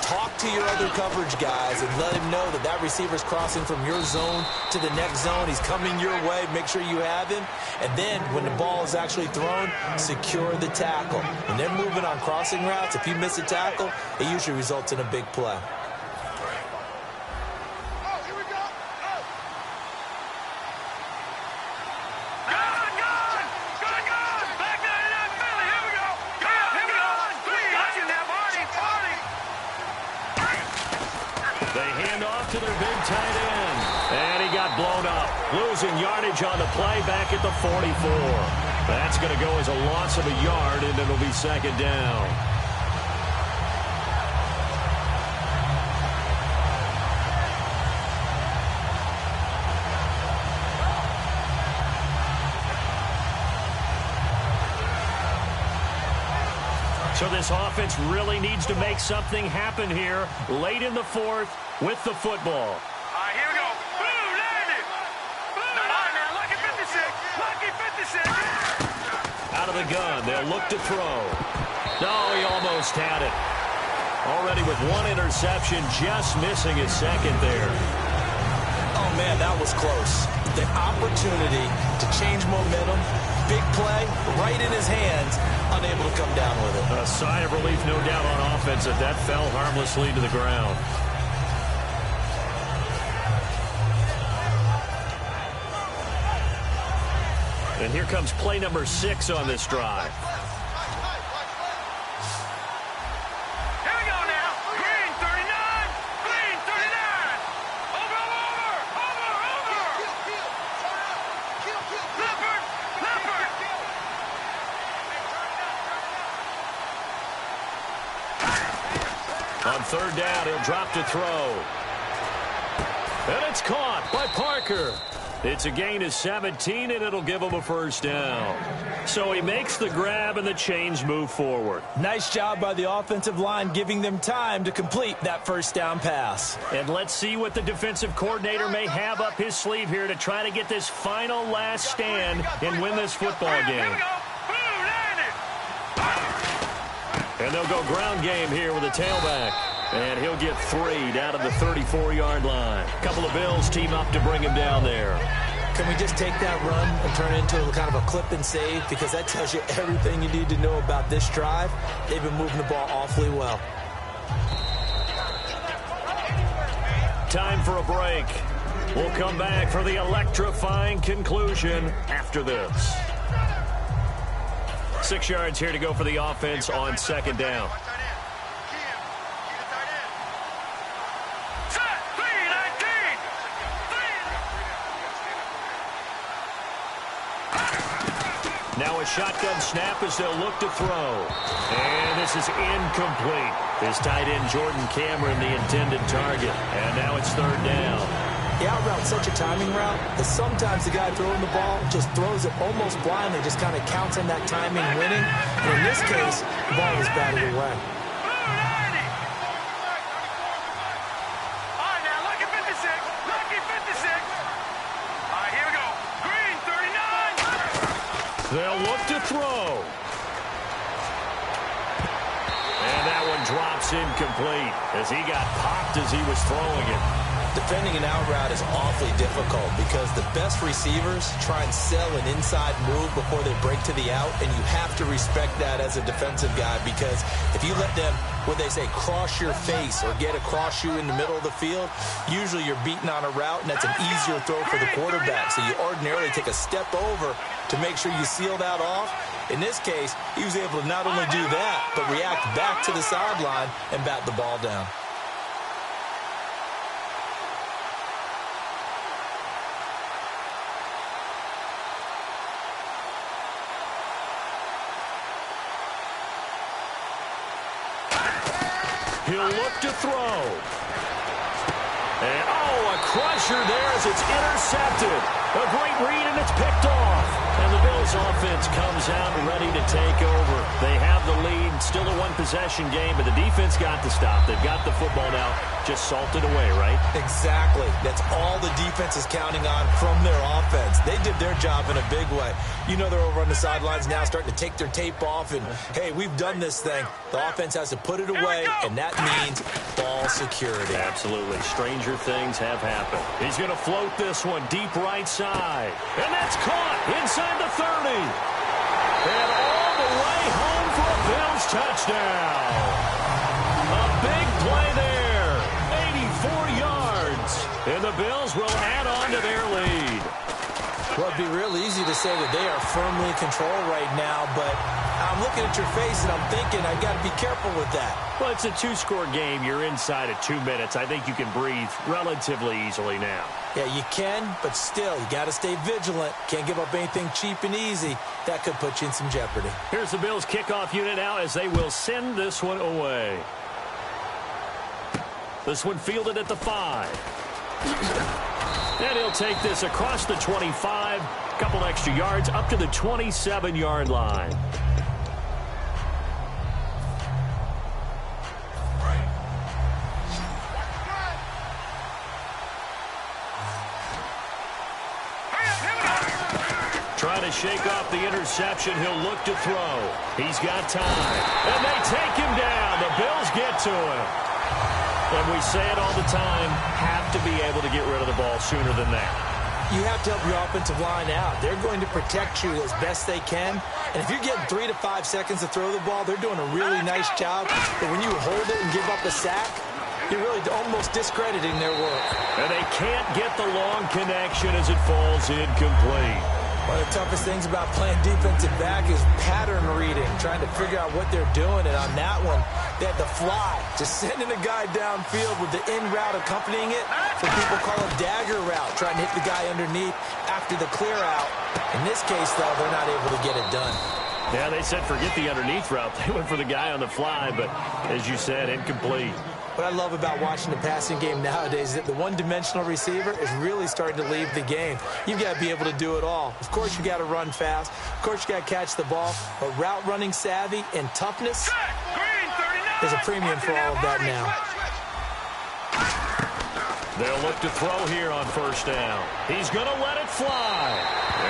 talk to your other coverage guys and let him know that that receiver's crossing from your zone to the next zone. He's coming your way. Make sure you have him. And then when the ball is actually thrown, secure the tackle. When they're moving on crossing routes, if you miss a tackle, it usually results in a big play. To their big tight end. And he got blown up. Losing yardage on the play back at the 44. That's going to go as a loss of a yard, and it'll be second down. So this offense really needs to make something happen here late in the fourth with the football. All right, here we go. Boom, landed. Boom, now, lucky 56. Lucky 56. Out of the gun, they'll look to throw. No, he almost had it. Already with one interception, just missing his second there. Oh, man, that was close. The opportunity to change momentum, big play, right in his hands, unable to come down with it. A sigh of relief, no doubt, on offense that fell harmlessly to the ground. And here comes play number 6 on this drive. Here we go now. Green 39. Green 39. Over. Leopard. On third down, he'll drop to throw. And it's caught by Parker. It's a gain of 17, and it'll give him a first down. So he makes the grab, and the chains move forward. Nice job by the offensive line, giving them time to complete that first down pass. And let's see what the defensive coordinator may have up his sleeve here to try to get this final last stand and win this football game. Here we go. Boom, landed. And they'll go ground game here with a tailback. And he'll get 3 down to the 34-yard line. A couple of Bills team up to bring him down there. Can we just take that run and turn it into kind of a clip and save? Because that tells you everything you need to know about this drive. They've been moving the ball awfully well. Time for a break. We'll come back for the electrifying conclusion after this. 6 yards here to go for the offense on second down. Now a shotgun snap as they'll look to throw. And this is incomplete. His tight end, Jordan Cameron, the intended target. And now it's third down. The out route's such a timing route that sometimes the guy throwing the ball just throws it almost blindly, just kind of counts on that timing winning. And in this case, the ball was batted away. All right, now, lucky 56. Lucky 56. All right, here we go. Green 39. They'll look to throw. And that one drops incomplete as he got popped as he was throwing it. Defending an out route is awfully difficult because the best receivers try and sell an inside move before they break to the out, and you have to respect that as a defensive guy, because if you let them, what they say, cross your face or get across you in the middle of the field, usually you're beaten on a route, and that's an easier throw for the quarterback. So you ordinarily take a step over to make sure you seal that off. In this case, he was able to not only do that, but react back to the sideline and bat the ball down. He'll look to throw. And, a crusher there as it's intercepted. A great read, and it's picked off. And the Bills offense comes out ready to take over. They have the lead, still a one-possession game, but the defense got to stop. They've got the football now, just salted away, right? Exactly. That's all the defense is counting on from their offense. They did their job in a big way. You know they're over on the sidelines now starting to take their tape off, and, hey, we've done this thing. The offense has to put it away, and that means ball security. Absolutely. Stranger things have happened. He's going to float this one deep right side. And that's caught inside the 30. And all the way home for a Bills touchdown. A big play there. 84 yards. And the Bills will add on to their lead. Well, it'd be real easy to say that they are firmly in control right now, but Now, I'm looking at your face, and I'm thinking I got to be careful with that. Well, it's a two-score game. You're inside of 2 minutes. I think you can breathe relatively easily now. Yeah, you can, but still, you got to stay vigilant. Can't give up anything cheap and easy. That could put you in some jeopardy. Here's the Bills' kickoff unit now as they will send this one away. This one fielded at the 5. And he'll take this across the 25. Couple extra yards up to the 27-yard line. Trying to shake off the interception. He'll look to throw. He's got time. And they take him down. The Bills get to him. And we say it all the time, have to be able to get rid of the ball sooner than that. You have to help your offensive line out. They're going to protect you as best they can. And if you're getting 3 to 5 seconds to throw the ball, they're doing a really nice job. But when you hold it and give up a sack, you're really almost discrediting their work. And they can't get the long connection as it falls incomplete. One of the toughest things about playing defensive back is pattern reading, trying to figure out what they're doing. And on that one, they had the fly, just sending a guy downfield with the in route accompanying it. Some people call it dagger route, trying to hit the guy underneath after the clear out. In this case, though, they're not able to get it done. Yeah, they said forget the underneath route. They went for the guy on the fly, but as you said, incomplete. What I love about watching the passing game nowadays is that the one-dimensional receiver is really starting to leave the game. You've got to be able to do it all. Of course, you got to run fast. Of course, you got to catch the ball. But route running savvy and toughness, there's a premium for all of that now. They'll look to throw here on first down. He's going to let it fly.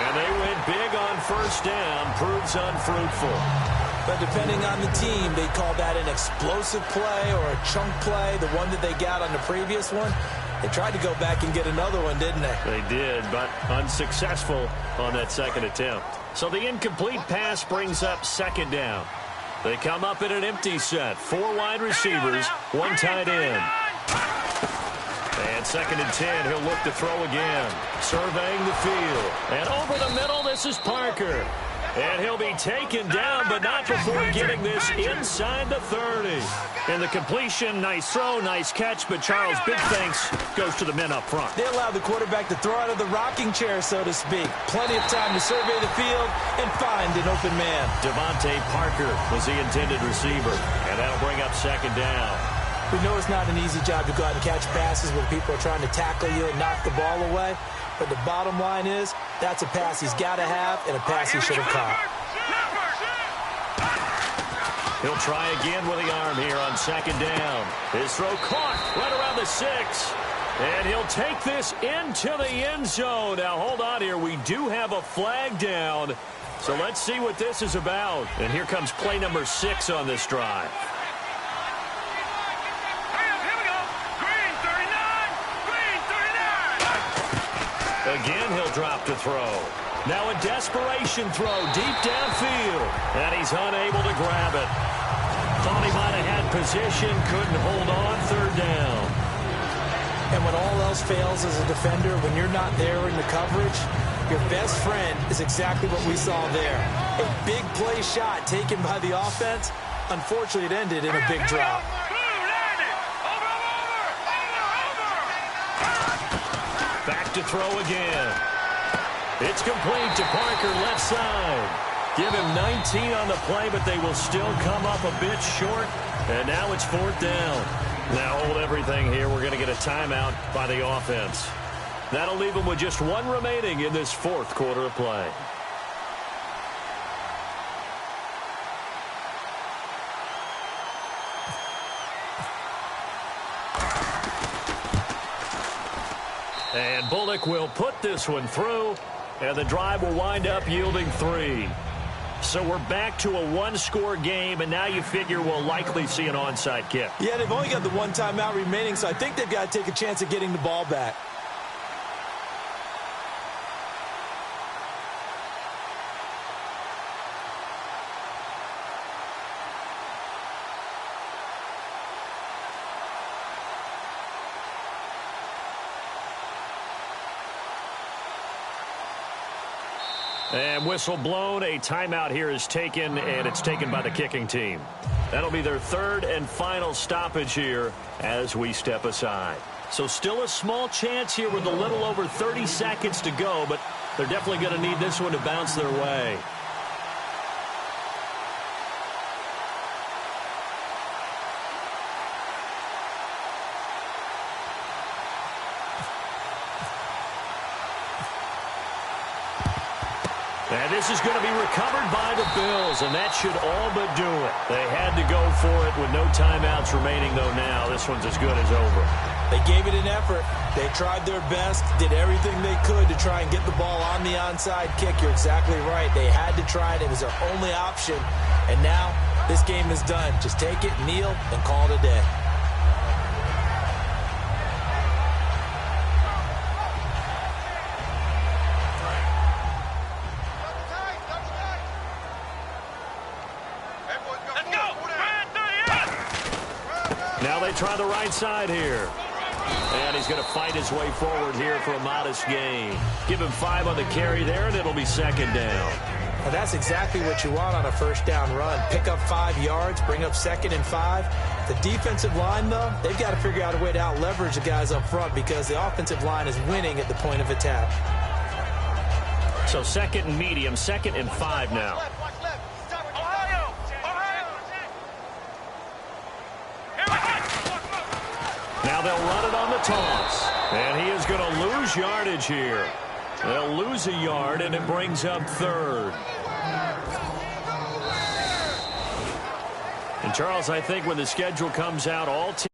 And they went big on first down. Proves unfruitful. But depending on the team, they call that an explosive play or a chunk play, the one that they got on the previous one. They tried to go back and get another one, didn't they? They did, but unsuccessful on that second attempt. So the incomplete pass brings up second down. They come up in an empty set. 4 wide receivers, 1 tight end. And second and 10, he'll look to throw again. Surveying the field. And over the middle, this is Parker. And he'll be taken down, but not before getting this inside the 30. And the completion, nice throw, nice catch, but Charles, big thanks goes to the men up front. They allowed the quarterback to throw out of the rocking chair, so to speak. Plenty of time to survey the field and find an open man. Devontae Parker was the intended receiver, and that'll bring up second down. We know it's not an easy job to go out and catch passes when people are trying to tackle you and knock the ball away. But the bottom line is, that's a pass he's got to have and a pass he should have caught. He'll try again with the arm here on second down. His throw caught right around the 6. And he'll take this into the end zone. Now, hold on here. We do have a flag down. So let's see what this is about. And here comes play number 6 on this drive. Again, he'll drop to throw. Now a desperation throw deep downfield. And he's unable to grab it. Thought he might have had position, couldn't hold on, third down. And when all else fails as a defender, when you're not there in the coverage, your best friend is exactly what we saw there. A big play shot taken by the offense. Unfortunately, it ended in a big drop. Back to throw again. It's complete to Parker, left side. Give him 19 on the play, but they will still come up a bit short. And now it's fourth down. Now hold everything here. We're going to get a timeout by the offense. That'll leave them with just 1 remaining in this fourth quarter of play. And Bullock will put this one through, and the drive will wind up yielding 3. So we're back to a 1-score game, and now you figure we'll likely see an onside kick. Yeah, they've only got the 1 timeout remaining, so I think they've got to take a chance at getting the ball back. And whistle blown. A timeout here is taken, and it's taken by the kicking team. That'll be their third and final stoppage here as we step aside. So still a small chance here with a little over 30 seconds to go, but they're definitely going to need this one to bounce their way. And this is going to be recovered by the Bills, and that should all but do it. They had to go for it with no timeouts remaining, though now this one's as good as over. They gave it an effort. They tried their best, did everything they could to try and get the ball on the onside kick. You're exactly right. They had to try it. It was their only option. And now this game is done. Just take it, kneel, and call it a day. Now they try the right side here. And he's going to fight his way forward here for a modest gain. Give him 5 on the carry there, and it'll be second down. Well, that's exactly what you want on a first down run. Pick up 5 yards, bring up 2nd and 5. The defensive line, though, they've got to figure out a way to out-leverage the guys up front because the offensive line is winning at the point of attack. So 2nd and medium, 2nd and 5 now. Now they'll run it on the toss. And he is going to lose yardage here. They'll lose a yard, and it brings up 3rd. And, Charles, I think when the schedule comes out, all teams